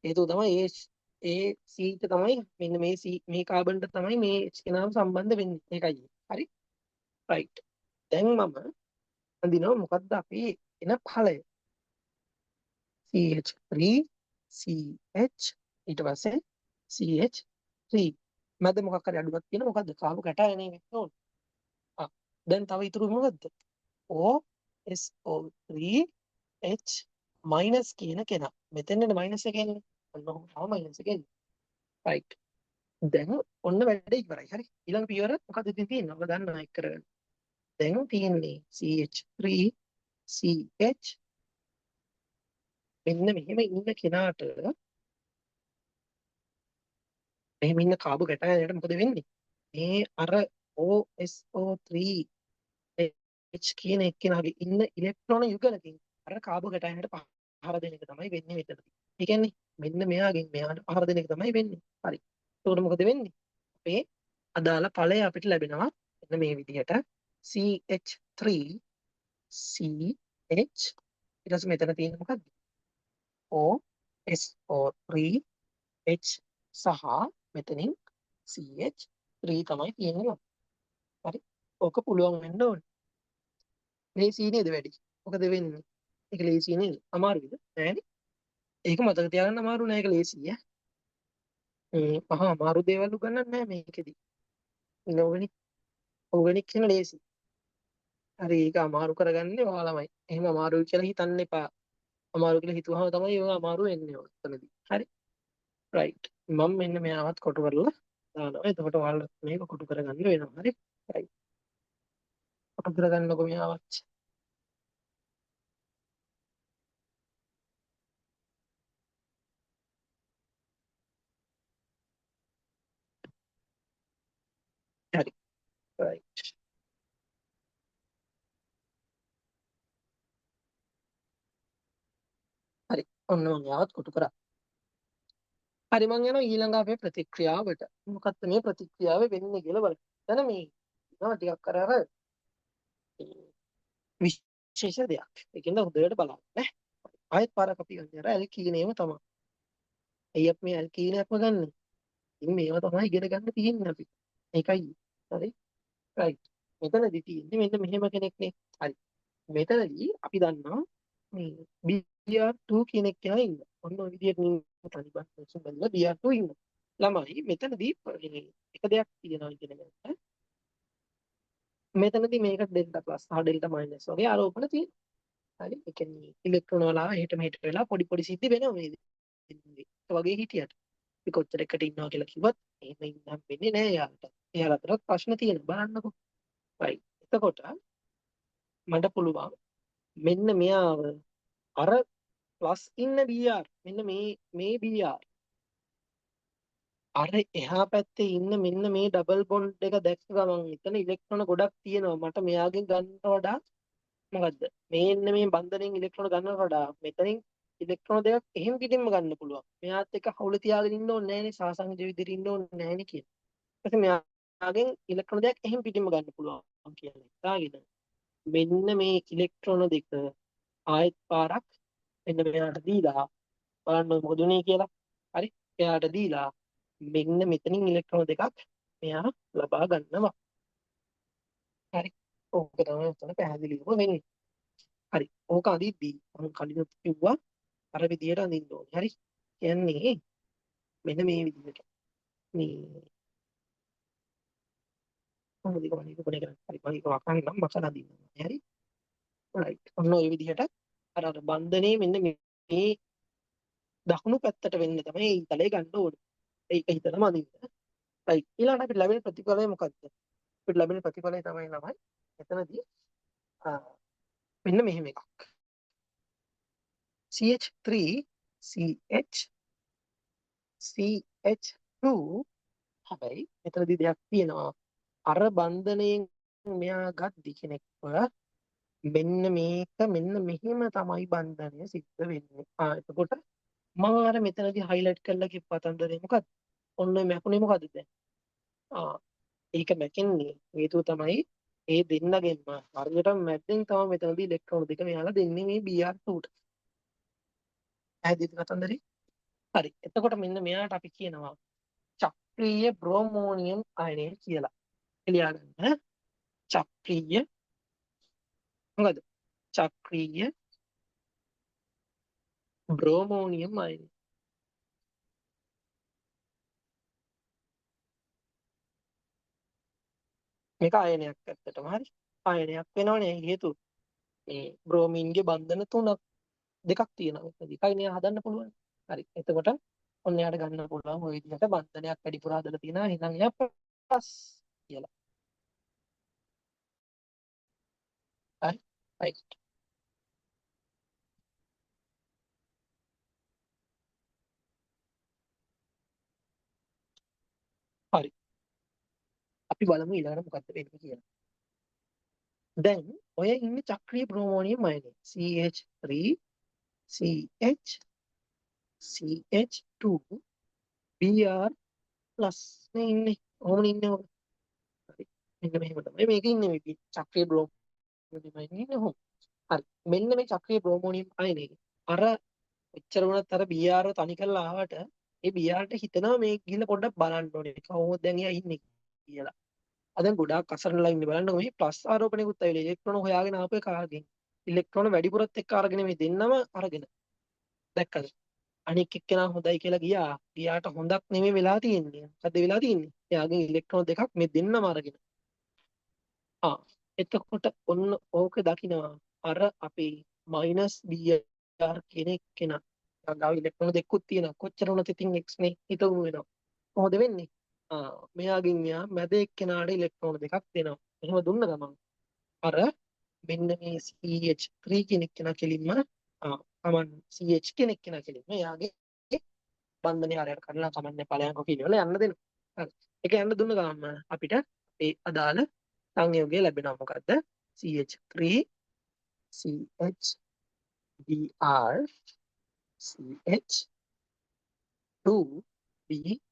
හේතුව තමයි ඒ C ට තමයි මෙන්න මේ කාබන්ට තමයි මේ H කෙනාව සම්බන්ධ වෙන්නේ. ඒකයි. හරි. රයිට්. දැන් මම අඳිනවා මොකද්ද අපි එන ඵලය? CH3 CH ඊට පස්සේ CH3 මැද මොකක් හරි අඩුවක් තියෙන මොකද්ද? කාබු කැටයන එක නෝන. දැන් තව ඉතුරු මොකද්ද? OSO3 H මයිනස් කියන කෙනා. මෙතෙන්ද මයිනස් එක එන්නේ. ඔන්න ඔහොම මයිනස් එක එන්නේ. රයිට්. දැන් ඔන්න වැඩ ඉවරයි. හරි. ඊළඟ පියවර මොකද්ද ඉතින් තියෙන්නේ? ඔබ දන්නවා එක් කරගන්න. දැන් තියෙන්නේ CH3 CH මෙන්න මෙහෙම ඉන්න කෙනාට මෙහෙම ඉන්න කාබු කැටයනට මොකද වෙන්නේ? මේ අර OSO3 H කියන එක්කෙනාගේ ඉන්න ඉලෙක්ට්‍රෝන යුගලකින් අර කාබු කැටයනට පහර දෙන එක තමයි වෙන්නේ මෙතනදී. ඒ කියන්නේ මෙන්න මෙයාගෙන් මෙයාට පහර දෙන එක තමයි වෙන්නේ. හරි. එතකොට මොකද වෙන්නේ? අපේ අදාළ ඵලය අපිට ලැබෙනවා මෙන්න මේ විදිහට CH3 CH ඊට පස්සේ මෙතන තියෙන්නේ මොකක්ද? OSO3 H සහ මෙතනින් CH3 තමයි තියෙන්නේ. හරි. ඕක පුළුවන් වෙන්න ඕනේ. ලේසි නේද වැඩි? මොකද වෙන්නේ? ඒක ලේසි නේද? අමාරුද? නෑනේ. ඒක මතක තියාගන්න අමාරු නෑ ඒක ලේසි ඈ. මහා අමාරු දේවල් උගන්නන්නේ නෑ මේකෙදි. නෝවනි. ඕගනික් කියන ලේසි. හරි ඒක අමාරු කරගන්නේ ඔයාලමයි. එහෙම අමාරුයි කියලා හිතන්න එපා. අමාරු කියලා හිතුවහම තමයි ඒක අමාරු වෙන්නේ ඔතනදී. හරි. රයිට්. මම මෙන්න මෙයාවත් කොටු කරලා දානවා. එතකොට ඔයාලට මේක කොටු කරගන්න වෙනවා. හරි. රයිට්. කොටු කරගන්නකො මෙයාවත්. හරි. රයිට්. හරි. ඔන්න මම මෙයාවත් කොටු කරා. හරි මං යනවා ඊළඟ අපේ ප්‍රතික්‍රියාවට. මොකක්ද මේ ප්‍රතික්‍රියාව වෙන්නේ කියලා බලන්න. එතන මේ නෝ ටිකක් අර විශේෂ දෙයක්. ඒකෙන්ද හොඳට බලන්න නේ. ආයෙත් පාරක් අපි ගන්න අර ඇල්කීනේම තමයි. එයි අපි මේ ඇල්කීනයක්ම ගන්න. ඉතින් මේවා තමයි ඉගෙන ගන්න තියෙන්නේ අපි. ඒකයි. හරි. රයිට්. මෙතනදී තියෙන්නේ මෙන්න මෙහෙම කෙනෙක්නේ. හරි. මෙතනදී අපි දන්නවා මේ BR2 කියන එක කෙනා ඉන්නවා. ඔන්න ඔය විදිහට තනිබන් සුබල්ල BR2 ඉන්නවා. ළමයි මෙතනදී එක දෙයක් තියෙනවා ඉගෙන ගන්න. මෙතනදී මේක ඩෙල්ටා ප්ලස් සහ ඩෙල්ටා මයිනස් වගේ ආරෝපණ තියෙනවා. හරි. ඒ කියන්නේ ඉලෙක්ට්‍රෝන වල එහෙට මෙහෙට වෙලා පොඩි සිද්ධි වෙනවා මේ දෙන්නේ. ඒ වගේ හිටියට. අපි කොච්චර එකට ඉන්නවා කියලා කිව්වත් එහෙම ඉන්නම් වෙන්නේ නෑ යාළුවට. එයාලා අතරත් ප්‍රශ්න තියෙනවා බලන්නකෝ. right. එතකොට මට පුළුවන් මෙන්න මෙයාව අර ප්ලස් ඉන්න BR මෙන්න මේ BR අර එහා පැත්තේ ඉන්න මෙන්න මේ ඩබල් බොන්ඩ් එක දැක්ක ගමන් එතන ඉලෙක්ට්‍රෝන ගොඩක් තියෙනවා. මට මෙයාගෙන් ගන්නට වඩා මොකද්ද? මේන්න මේ බන්ධනෙන් ඉලෙක්ට්‍රෝන ගන්නවට වඩා මෙතනින් ඉලෙක්ට්‍රෝන දෙකක් එහෙම පිටින්ම ගන්න පුළුවන්. මෙයාත් එක්ක හවුල තියාගෙන ඉන්න ඕනේ නෑනේ සාසංජ විදිහට ඉන්න ඕනේ නෑනේ කියන. ඊපස්සේ මෙයාගෙන් ඉලෙක්ට්‍රෝන දෙකක් එහෙම පිටින්ම ගන්න පුළුවන් කියලා හිතාගෙන මෙන්න මේ ඉලෙක්ට්‍රෝන දෙක ආයෙත් පාරක් මෙන්න මෙයාට දීලා බලන්න මොකද උනේ කියලා. හරි. එයාට දීලා මෙන්න මෙතනින් ඉලෙක්ට්‍රෝන දෙකක් මෙයා ලබා ගන්නවා. හරි. ඕක තමයි උතන පැහැදිලිවම වෙන්නේ. හරි. ඕක අදිද්දී මම කලින් කිව්වා අර විදියට අඳින්න ඕනේ. හරි. කියන්නේ මෙන්න මේ විදිහට. මේ මොනවද මේක කොනේ කරන්නේ. හරි. මම ඒක වකන්නම් මකලා අදින්න. හරි. රයිට්. ඔන්න ඔය විදිහට අර බන්ධනේ මෙන්න මේ දකුණු පැත්තට වෙන්න තමයි මේ තලය ගන්න ඕනේ. ඒක හිතනම අදින්න. රයිට්. ඊළඟට අපිට ලැබෙන ප්‍රතිඵලය මොකක්ද? අපිට ලැබෙන ප්‍රතිඵලය තමයි එතනදී මෙන්න මෙහෙම එකක්. CH3 CH CH2 හැබැයි මෙතනදී දෙයක් තියෙනවා. අර බන්ධනයෙන් මෙයා ගද්දි කෙනෙක්ව මෙන්න මේක මෙන්න මෙහෙම තමයි බන්ධනය සිද්ධ වෙන්නේ. එතකොට මම අර මෙතනදී highlight කරලා කිව්ව පතන්දරේ මොකක්ද? ඔන්න මැකුනේ මොකද්ද දැන්? ඒක මැකෙන්නේ හේතුව තමයි ඒ දෙන්නගෙන්ම හරියටම මැද්දෙන් තමයි මෙතනදී ඉලෙක්ට්‍රෝන දෙක මෙයාලා දෙන්නේ මේ Br2ට. පැහැදිලිද කතන්දරේ? හරි. එතකොට මෙන්න මෙයාට අපි කියනවා චක්‍රීය බ්‍රෝමෝනියම් අයනය කියලා. එළියා ගන්න. චක්‍රීය මොකද? චක්‍රීය බ්‍රෝමෝනියම් අයනය. මේක අයනයක් ඇත්තටම හරි. අයනයක් වෙනවනේ හේතුව මේ බ්‍රෝමීන්ගේ බන්ධන තුනක් දෙකක් තියෙනවා. ඒකයි නේ හදන්න පුළුවන්. හරි. එතකොට ඔන්න යාට ගන්න පුළුවන් ওই විදිහට බන්ධනයක් වැඩිපුර හදලා තියෙනවා. එහෙනම් එයා ප්ලස් කියලා. හරි. රයිට්. හරි. අපි බලමු ඊළඟට මොකක්ද වෙන්නේ කියලා. දැන් ඔය ඉන්නේ චක්‍රීය බ්‍රෝමෝනියම් අයනය. CH3 CH CH2 Br plus නේ ඉන්නේ. ඔහොමනේ ඉන්නේ ඔක. හරි. මෙන්න මෙහෙම තමයි මේක ඉන්නේ මේ චක්‍රීය බ්‍රෝමෝනියම් අයනය ඉන්නේ ඔහොම. හරි. මෙන්න මේ චක්‍රීය බ්‍රෝමෝනියම් අයනය අර එච්චර වුණත් අර BR තනි කරලා ආවට ඒ BRට හිතනවා මේ ගිහිල්ලා පොඩ්ඩක් බලන්න ඕනේ. කොහොමද දැන් එයා ඉන්නේ කියලා. දැන් ගොඩාක් අසරණලා ඉන්නේ බලන්නකො මේ ප්ලස් ආරෝපණයකුත් ඇවිල්ලා ඉලෙක්ට්‍රෝන හොයාගෙන ආපු එක ආගෙන ඉලෙක්ට්‍රෝන වැඩිපුරත් එක්ක අරගෙන මේ දෙන්නම අරගෙන දැක්කද අනික් එක්කෙනා හොඳයි කියලා ගියාට හොඳක් නෙමෙයි වෙලා තියෙන්නේ. මොකද වෙලා තියෙන්නේ එයාගෙන් ඉලෙක්ට්‍රෝන දෙකක් මේ දෙන්නම අරගෙන එතකොට ඔන්න ඕක දකිනවා අර අපේ -Br කෙනා ගාව ඉලෙක්ට්‍රෝන දෙකකුත් තියෙනවා කොච්චර වුණත් ඉතින් x නේ හිතමු වෙනවා කොහොමද වෙන්නේ මෙයාගෙන් මෙයා මැද එක්කෙනාට ඉලෙක්ට්‍රෝන දෙකක් දෙනවා. එහෙම දුන්න ගමන් අර මෙන්න මේ CH3 කෙනෙක් කෙනා කෙලින්ම කමන් CH කෙනෙක් කෙනා කෙලින්ම එයාගේ බන්ධනය ආරයට කරලා කමන්නේ ඵලයන්ක කියලා යන්න දෙනවා. හරි. ඒක යන්න දුන්න ගමන් අපිට ඒ අදාළ සංයෝගය ලැබෙනවා මොකද්ද? CH3 CH Br CH2 Br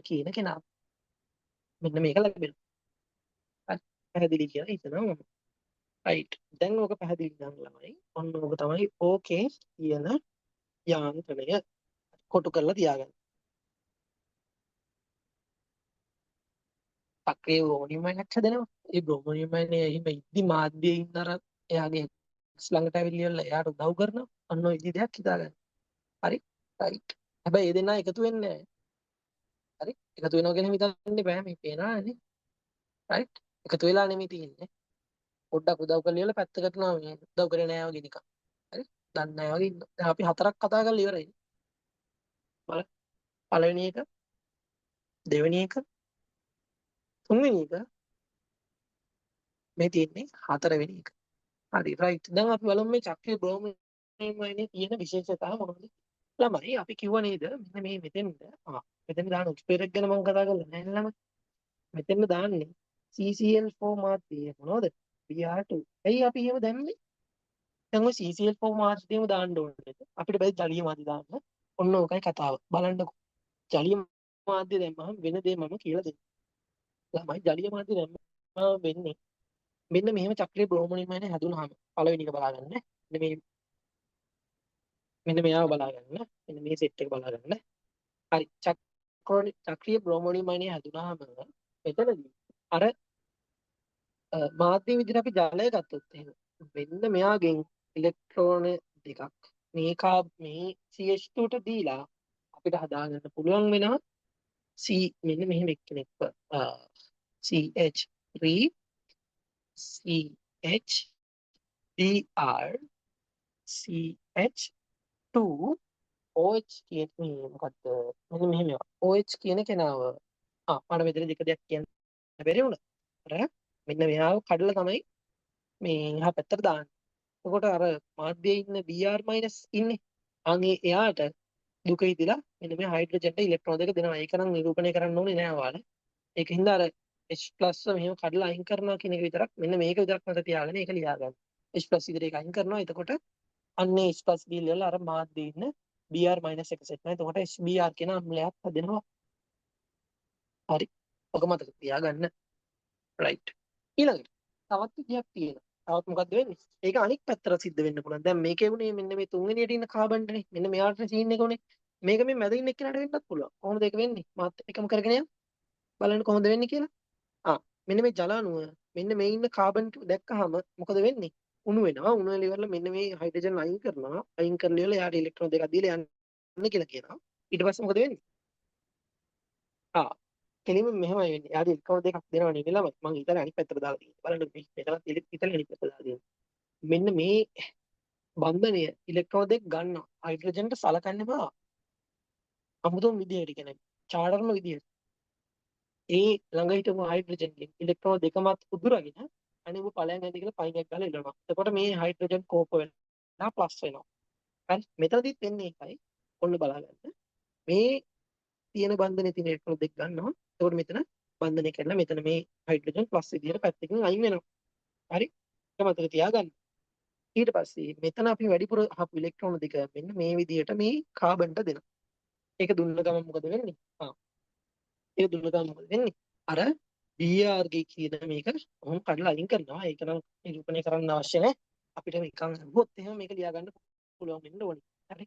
කියන කෙනා මෙන්න මේක ලැබෙනවා. හරි. පැහැදිලි කියලා හිතනවා මම. රයිට්. දැන් ඕක පැහැදිලි නම් ළමයි. ඔන්න ඕක තමයි ඕකේ කියන යාන්ත්‍රණය කොටු කරලා තියාගන්න. සක්‍රිය බ්‍රෝමෝනියම් අයනක් හදනවා. ඒ බ්‍රෝමෝනියම් අයනය එහෙම ඉද්දි මාධ්‍යයේ ඉන්න අර එයාගේ ළඟට ඇවිල්ලා එයාට උදව් කරනවා. අන්න ඔය විදිහ දෙයක් හිතාගන්න. හරි. රයිට්. හැබැයි මේ දෙන්නා එකතු වෙන්නේ නැහැ. හරි. එකතු වෙනවා කියන හිතන්නේ බෑ මේ පේනවානේ. රයිට්. එකතු වෙලා නෙමෙයි තියෙන්නේ. පොඩ්ඩක් උදව් කරලා ඉවරලා පැත්තකට නාම උදව් කරේ නැහැ වගේ නිකන්. හරි. දන්නේ නැහැ වගේ ඉන්නවා. දැන් අපි හතරක් කතා කරලා ඉවරයි. බලන්න. පළවෙනි එක, දෙවෙනි එක, තුන්වෙනි එක මේ තියෙන්නේ හතරවෙනි එක. හරි රයිට්. දැන් අපි බලමු මේ චක්‍රීය බ්‍රෝමෝනියම් අයනයේ තියෙන විශේෂතා මොනවද? ළමයි අපි කිව්ව නේද මෙන්න මේ මෙතෙන්ද මෙතෙන් දාන උත්ප්‍රේරක ගැන මම කතා කරලා නැහැ ළමයි. මෙතෙන් දාන්නේ CCl4 මාධ්‍යය මොනවද? Br2. ඇයි අපි එහෙම දැම්මේ? දැන් ඔය CCl4 මාධ්‍යයම දාන්න ඕනේ. අපිට බෑ ජලීය මාධ්‍ය දාන්න. ඔන්න ඕකයි කතාව. බලන්නකො. ජලීය මාධ්‍ය දැම්මම වෙන දේ මම කියලා දෙන්න. ළමයි ජලීය මාධ්‍ය දැම්මම වෙන්නේ මෙන්න මෙහෙම චක්‍රීය බ්‍රෝමෝනියම් අයනය හැදුනහම පළවෙනි එක බලාගන්න. මෙන්න මේ මෙන්න මෙයාව බලා ගන්න. මෙන්න මේ සෙට් එක බලා ගන්න. හරි. චක්‍රීය බ්‍රෝමෝනියම් අයනය හැදුනාම මෙතනදී අර මාධ්‍ය විදිහට අපි ජලය ගත්තොත් එහෙම මෙන්න මෙයාගෙන් ඉලෙක්ට්‍රෝන දෙකක් මේ CH2ට දීලා අපිට හදාගන්න පුළුවන් වෙනවා C මෙන්න මෙහෙම එක්කෙනෙක්ව CH3 CH BR CH2 OH කියන මොකක්ද මෙන්න මෙහෙම OH කියන කෙනාව මට මෙතන දෙක දෙයක් කියන්න බැරි වුණා. අර මෙන්න මෙයාව කඩලා තමයි මේ එහා පැත්තට දාන්නේ. එතකොට අර මාධ්‍යයේ ඉන්න Br- ඉන්නේ. එයාට දුක හිතිලා මෙන්න මේ හයිඩ්‍රජන්ට ඉලෙක්ට්‍රෝන දෙක දෙනවා. ඒක නම් නිරූපණය කරන්න ඕනේ නෑ ඔයාලා. ඒකින්ද අර H+ මෙහෙම කඩලා අයින් කරනවා කියන එක විතරක් මෙන්න මේක විතරක් මත තියාගෙන ඒක ලියා ගන්න. H+ ඉදිරියට අයින් කරනවා. එතකොට අන්නේ H+ ගිහිල්ලා අර මාධ්‍යයේ ඉන්න Br- එක සෙට් වෙනවා. එතකොට HBr කියන අම්ලයක් හදෙනවා. හරි. ඔක මතක තියාගන්න. රයිට්. ඊළඟට තවත් විදියක් තියෙනවා. තවත් මොකද්ද වෙන්නේ? ඒක අනික් පැත්තට සිද්ධ වෙන්න පුළුවන්. දැන් මේකේ උනේ මෙන්න මේ තුන්වෙනියට ඉන්න කාබන්ටනේ. මෙන්න මෙයාට සීන් එක උනේ. මේක මේ මැද ඉන්න එක්කනට වෙන්නත් පුළුවන්. කොහොමද ඒක වෙන්නේ? මාත් එකම කරගෙන යන්න. බලන්න කොහොමද වෙන්නේ කියලා. මෙන්න මේ ජල අණුව මෙන්න මේ ඉන්න කාබන් දැක්කහම මොකද වෙන්නේ? උණු වෙනවා. උණු වෙලා ඉවරලා මෙන්න මේ හයිඩ්‍රජන් අයින් කරනවා. අයින් කරලා ඉවරලා යාට ඉලෙක්ට්‍රෝන දෙකක් දීලා යන්න කියලා කියනවා. ඊට පස්සේ මොකද වෙන්නේ? කෙලින්ම මෙහෙමයි වෙන්නේ. යාට ඉලෙක්ට්‍රෝන දෙකක් දෙනවා නේ ළමයි. මම හිතන්නේ අනිත් පැත්තට දාලා තියෙනවා. බලන්න මේ මෙතනත් ඉතල අනිත් පැත්තට දාලා තියෙනවා. මෙන්න මේ බන්ධනය ඉලෙක්ට්‍රෝන දෙක ගන්නවා. හයිඩ්‍රජන්ට සලකන්න එපා. අමුතුම විදියට කියන්නේ චාඩර්ම විදියට. ඒ ළඟ හිටපු හයිඩ්‍රජන්ගෙන් ඉලෙක්ට්‍රෝන දෙකමත් උදුරගෙන අනිත් ඵලයන් ඇති කියලා පයින් එක ගාලා ඉලනවා. එතකොට මේ හයිඩ්‍රජන් කෝප වෙනවා ප්ලස් වෙනවා. හරි. මෙතනදිත් වෙන්නේ ඒකයි. ඔන්න බලන්න. මේ තියෙන බන්ධනේ තියෙන ඉලෙක්ට්‍රෝන දෙක ගන්නවා. එතකොට මෙතන බන්ධනය කරලා මෙතන මේ හයිඩ්‍රජන් ප්ලස් විදියට පැත්තකින් අයින් වෙනවා. හරි. ඒක මතක තියාගන්න. ඊට පස්සේ මෙතන අපි වැඩිපුර හපු ඉලෙක්ට්‍රෝන දෙක මෙන්න මේ විදියට මේ කාබන්ට දෙනවා. ඒක දුන්න ගමන් මොකද වෙන්නේ? ඒක දුන්න ගමන් මොකද වෙන්නේ? අර Br කියන මේක කොහොම කඩලා අයින් කරනවා. ඒක නම් නිරූපණය කරන්න අවශ්‍ය නැහැ. අපිට නිකන් හුවොත් එහෙම මේක ලියා ගන්න පුළුවන් වෙන්න ඕනේ. හරි.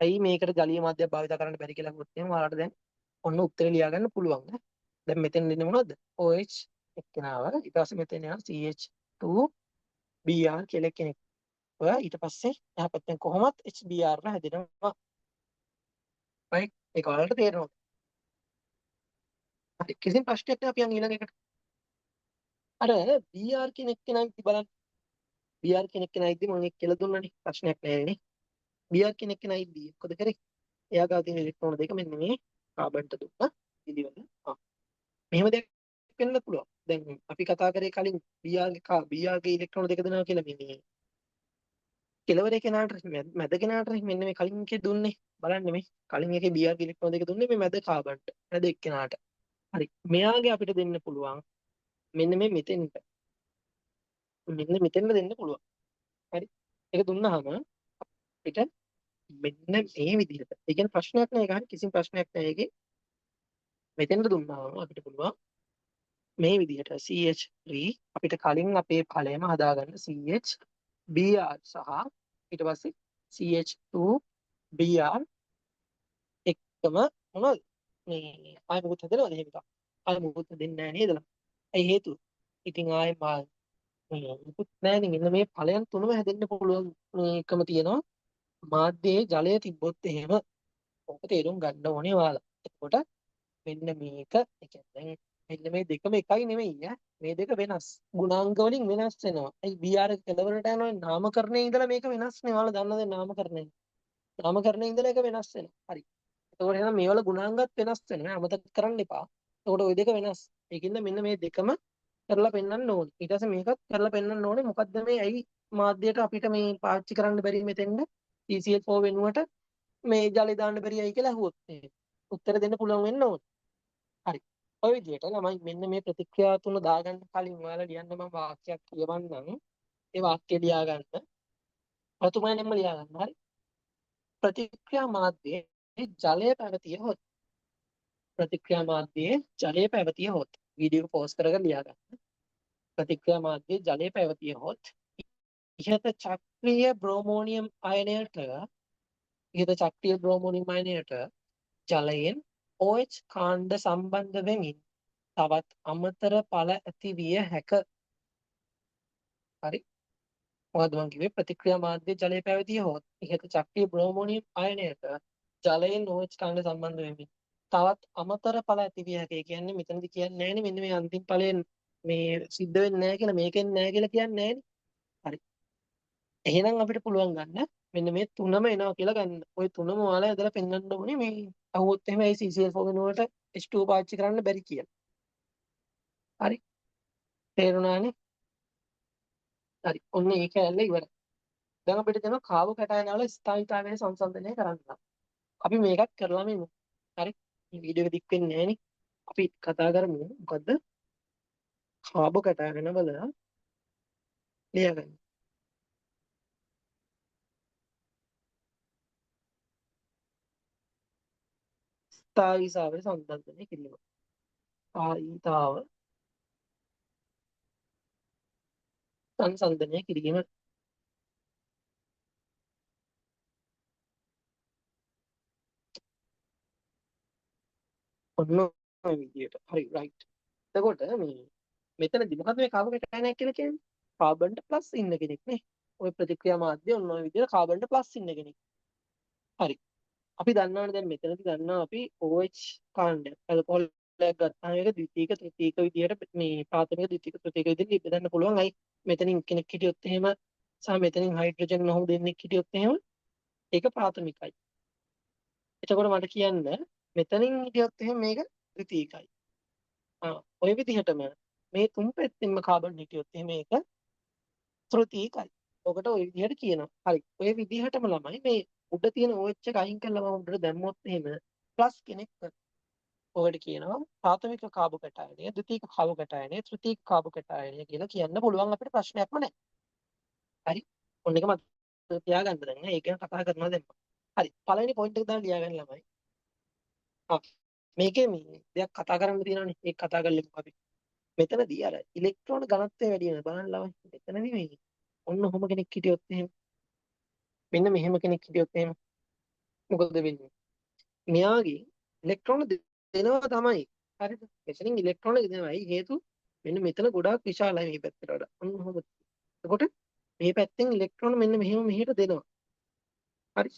ඇයි මේකට ජලීය මාධ්‍යයක් භාවිත කරන්න බැරි කියලා හුවොත් එහෙම ඔයාලට දැන් ඔන්න උත්තරේ ලියා ගන්න පුළුවන් නේ. දැන් මෙතෙන් ඉන්නේ මොනවද? OH එක්කෙනාව ඊට පස්සේ මෙතන යනවා CH2 Br කියලා කෙනෙක්. ඔය ඊට පස්සේ එහා පැත්තෙන් කොහොමත් HBr හැදෙනවා. රයිට්. ඒක ඔයාලට තේරෙනවා. හරි. කිසිම ප්‍රශ්නයක් නැහැ අපි යන් ඊළඟ එකට. අර Br කියන එක්කෙනා ඉති බලන්න. Br කියන එක්කෙනා ඉදි මම ඒක කියලා දුන්නානේ. ප්‍රශ්නයක් නැහැ නේ. Br කියන එක්කෙනා ඉදි මොකද කරේ? එයා ගාව තියෙන ඉලෙක්ට්‍රෝන දෙක මෙන්න මේ කාබන්ට දුන්නා. ඉදිවල. මෙහෙම දෙයක් වෙන්න පුළුවන්. දැන් අපි කතා කරේ කලින් Br ගේ ඉලෙක්ට්‍රෝන දෙක දෙනවා කියලා මේ කෙලවරේ කෙනාට මැද කෙනාට මෙන්න මේ කලින් එකේ දුන්නේ. බලන්න මේ කලින් එකේ Br ගේ ඉලෙක්ට්‍රෝන දෙක දුන්නේ මේ මැද කාබන්ට. මැද එක්කෙනාට. හරි. මෙයාගේ අපිට දෙන්න පුළුවන්. මෙන්න මේ මෙතෙන්ට. මෙන්න මෙතෙන්ට දෙන්න පුළුවන්. හරි. ඒක දුන්නාම අපිට මෙන්න මේ විදිහට. ඒ කියන්නේ ප්‍රශ්නයක් නෑ ඒක හරි කිසිම ප්‍රශ්නයක් නෑ ඒකේ. මෙතෙන්ට දුන්නාම අපිට පුළුවන් මේ විදිහට CH3 අපිට කලින් අපේ ඵලයම හදාගන්න CH Br සහ ඊට පස්සේ CH2 Br එක්කම මොනවද මේ ආයෙ මොකද හදනවද එහෙම එකක් ආයෙ මොකද දෙන්නේ නැහැ නේද? ඇයි හේතුව? ඉතින් ආයෙ මුකුත් නැහැ නේ මෙන්න මේ ඵලයන් තුනම හැදෙන්න පුළුවන් මේකම තියෙනවා මාධ්‍යයේ ජලය තිබ්බොත් එහෙම ඔක තේරුම් ගන්න ඕනේ ඔයාලා. එතකොට මෙන්න මේක ඒ කියන්නේ මෙන්න මේ දෙකම එකයි නෙමෙයි ඈ. මේ දෙක වෙනස්. ගුණාංග වලින් වෙනස් වෙනවා. ඒ BR කෙලවරට යනවා නාමකරණයේ ඉඳලා මේක වෙනස් නේ. ඔයාලා දන්නද නාමකරණය? නාමකරණයේ ඉඳලා ඒක වෙනස් වෙනවා. හරි. එතකොට එහෙනම් මේවල ගුණාංගත් වෙනස් වෙනවා. අමතක කරන්න එපා. එතකොට ওই දෙක වෙනස්. ඒකින්ද මෙන්න මේ දෙකම කරලා පෙන්වන්න ඕනේ. ඊට පස්සේ මේකත් කරලා පෙන්වන්න ඕනේ. මොකද්ද මේ ඇයි මාධ්‍යයට අපිට මේ පාවිච්චි කරන්න බැරි මෙතෙන්ද CCl4 වෙනුවට මේ ජලය දාන්න බැරියයි කියලා අහුවොත් උත්තර දෙන්න පුළුවන් වෙන්න ඕනේ. හරි. ඔය විදිහට ළමයි මෙන්න මේ ප්‍රතික්‍රියා තුන දාගන්න කලින් ඔයාලා ලියන්න මම වාක්‍යයක් කියවන්නම්. ඒ වාක්‍ය ලියා ගන්න. ඔතුමාගෙන්ම ලියා ගන්න. හරි. ප්‍රතික්‍රියා මාධ්‍යයේ ජලය පැවතිය හොත් ප්‍රතික්‍රියා මාධ්‍යයේ ජලය පැවතිය හොත් වීඩියෝ පෝස් කරගෙන ලියා ගන්න. ප්‍රතික්‍රියා මාධ්‍යයේ ජලය පැවතිය හොත් ඉහත චක්‍රීය බ්‍රෝමෝනියම් අයනයට ඉහත චක්‍රීය බ්‍රෝමෝනියම් අයනයට ජලයෙන් OH කාණ්ඩ සම්බන්ධ වෙමින් තවත් අමතර ඵල ඇති විය හැක. හරි. මොකද මම කිව්වේ ප්‍රතික්‍රියා මාධ්‍ය ජලය පැවතිය හොත් ඉහත චක්‍රීය බ්‍රෝමෝනියම් අයනයට ජලයෙන් OH කාණ්ඩ සම්බන්ධ වෙමින් තවත් අමතර ඵල ඇති විය හැක. ඒ කියන්නේ මෙතනදි කියන්නේ නැහැනේ මෙන්න මේ අන්තිම ඵලයෙන් මේ සිද්ධ වෙන්නේ නැහැ කියලා මේකෙන් නැහැ කියලා කියන්නේ නැහැනේ. හරි. එහෙනම් අපිට පුළුවන් ගන්න මෙන්න මේ තුනම එනවා කියලා ගන්න. ওই තුනම ඔයාලා ඇදලා පෙන්වන්න ඕනේ මේ අහුවොත් එහෙම ඒ CCl4 වෙනුවට H2O පාවිච්චි කරන්න බැරි කියලා. හරි. තේරුණානේ? හරි. ඔන්න ඒක ඇල්ල ඉවරයි. දැන් අපිට දෙනවා කාබෝ කැටයන වල ස්ථායීතාවය සංසන්දනය කරන්න. අපි මේකත් කරලාම ඉමු. හරි. මේ වීඩියෝ එක දික් වෙන්නේ නැහනේ. අපි කතා කරමු මොකද්ද? කාබෝ කැටයන වල ලියගන්න. ස්ථායීතාවය සංසන්දනය කිරීම. ස්ථායීතාව සංසන්දනය කිරීම. ඔන්න ඔය විදියට. හරි රයිට්. එතකොට මේ මෙතනදි මොකද්ද මේ කාබෝ කැටයනයක් කියලා කියන්නේ? කාබන්ට ප්ලස් ඉන්න කෙනෙක් නේ. ওই ප්‍රතික්‍රියා මාධ්‍ය ඔන්න ඔය විදියට කාබන්ට ප්ලස් ඉන්න කෙනෙක්. හරි. අපි දන්නවනේ දැන් මෙතනදි ගන්නවා අපි OH කාණ්ඩය. ඇල්කොහොල් එකක් ගත්තාම ඒක ද්විතීයික තෘතීයික විදියට මේ ප්‍රාථමික ද්විතීයික තෘතීයික විදියට බෙදන්න පුළුවන්. අයි මෙතනින් කෙනෙක් හිටියොත් එහෙම සහ මෙතනින් හයිඩ්‍රජන් නොහු දෙන්නෙක් හිටියොත් එහෙම ඒක ප්‍රාථමිකයි. එතකොට මට කියන්න මෙතනින් හිටියොත් එහෙම මේක ද්විතීයිකයි. ඔය විදිහටම මේ තුන් පැත්තෙන්ම කාබන් හිටියොත් එහෙම ඒක තෘතීයිකයි. ඔකට ඔය විදිහට කියනවා. හරි. ඔය විදිහටම ළමයි මේ උඩ තියෙන OH එක අයින් කරලා මම උඩට දැම්මොත් එහෙම ප්ලස් කෙනෙක් ඔකට කියනවා ප්‍රාථමික කාබෝ කැටයනය, ද්විතීයික කාබෝ කැටයනය, තෘතීයික කාබෝ කැටයනය කියලා කියන්න පුළුවන් අපිට ප්‍රශ්නයක්ම නැහැ. හරි. ඔන්න එක මතක තියාගන්න දැන් ඒක ගැන කතා කරනවා දැන්. හරි. පළවෙනි පොයින්ට් එක දාලා ලියාගන්න ළමයි. මේකේ මේ දෙයක් කතා කරන්න තියෙනවානේ. ඒක කතා කරලා අපි මෙතනදී අර ඉලෙක්ට්‍රෝන ඝනත්වය වැඩි වෙන බලන්න ළමයි. මෙතනදී මේ ඔන්න ඔහොම කෙනෙක් හිටියොත් එහෙම මෙන්න මෙහෙම කෙනෙක් හිටියොත් එහෙම මොකද වෙන්නේ? මෙයාගේ ඉලෙක්ට්‍රෝන දෙනවා තමයි. හරිද? මෙතනින් ඉලෙක්ට්‍රෝන දෙනවායි හේතු මෙන්න මෙතන ගොඩාක් විශාලයි මේ පැත්තට වඩා. ඔන්න ඔහොම. එතකොට මේ පැත්තෙන් ඉලෙක්ට්‍රෝන මෙන්න මෙහෙම මෙහෙට දෙනවා. හරි.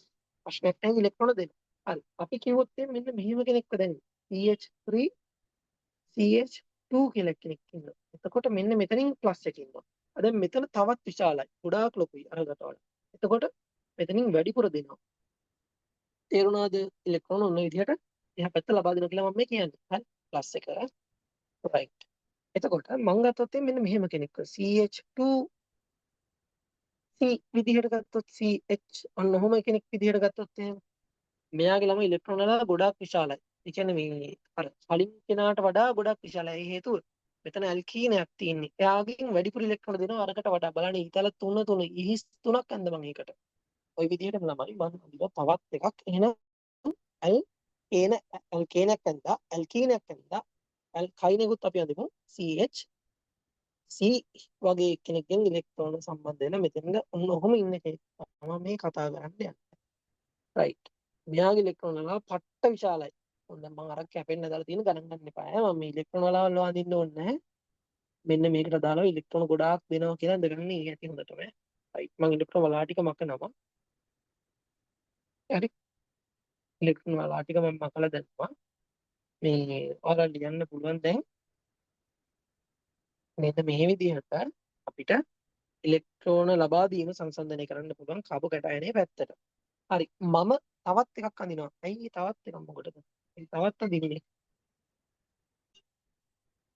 ප්‍රශ්නයක් නැහැ ඉලෙක්ට්‍රෝන දෙනවා. හරි. අපි කිව්වොත් මෙන්න මෙහෙම කෙනෙක්ව දැන් CH3 CH2 කියලා කෙනෙක් ඉන්නවා. එතකොට මෙන්න මෙතනින් ප්ලස් එක ඉන්නවා. දැන් මෙතන තවත් විශාලයි. ගොඩාක් ලොකුයි අරකට වඩා. එතකොට මෙතනින් වැඩිපුර දෙනවා. තේරුණාද? ඉලෙක්ට්‍රෝන ඔන්න විදිහට එහා පැත්ත ලබා දෙනවා කියලා මම මේ කියන්නේ. හරි. ප්ලස් එක. රයිට්. එතකොට මම ගත්තොත් මෙන්න මෙහෙම කෙනෙක් CH2 C විදිහට ගත්තොත් CH ඔන්න ඔහොම කෙනෙක් විදිහට ගත්තොත් එහෙම මෙයාගේ ළම ඉලෙක්ට්‍රෝන වල ගොඩාක් විශාලයි. ඒ කියන්නේ මේ අර කලින් කෙනාට වඩා ගොඩක් විශාලයි. ඒ හේතුව මෙතන ඇල්කීනයක් තියෙන්නේ. එයාගෙන් වැඩිපුර ඉලෙක්ට්‍රෝන දෙනවා අරකට වඩා. බලන්න ඊතල 3 ඉහිස් 3ක් ඇඳ මම ඒකට. ওই විදිහටම ළමයි මම අඳිනවා තවත් එකක්. එහෙනම් ඇල් කේන ඇල්කේනයක් ඇඳලා ඇල්කීනයක් ඇඳලා ඇල්කයිනෙකුත් අපි අඳිමු CH C වගේ කෙනෙක්ගෙන් ඉලෙක්ට්‍රෝන සම්බන්ධ වෙන මෙතනද ඔන්න ඔහොම ඉන්න කෙනෙක් තමයි මේ කතා කරන්න යන්නේ. රයිට්. මෙයාගේ ඉලෙක්ට්‍රෝන වල පට්ට විශාලයි. ඔන්න මම අර කැපෙන්න දාලා තියෙන ගණන් ගන්න එපා. මම මේ ඉලෙක්ට්‍රෝන වල අඳින්න ඕනේ නැහැ. මෙන්න මේකට දාලා ඉලෙක්ට්‍රෝන ගොඩාක් දෙනවා කියලා ඉඳගන්න ඊ ඇති හොඳටම. රයිට්. මම ඉලෙක්ට්‍රෝන වල ටික මකනවා. හරි. ඉලෙක්ට්‍රෝන වල ටික මම මකලා දැම්මා. මේ ඔයාලට ලියන්න පුළුවන් දැන් මෙන්න මේ විදිහට අපිට ඉලෙක්ට්‍රෝන ලබා දීම සංසන්දනය කරන්න පුළුවන් කාබෝ කැටයනේ පැත්තට. හරි. මම තවත් එකක් අඳිනවා. ඇයි තවත් එකක් මොකටද? තවත් අඳින්නේ.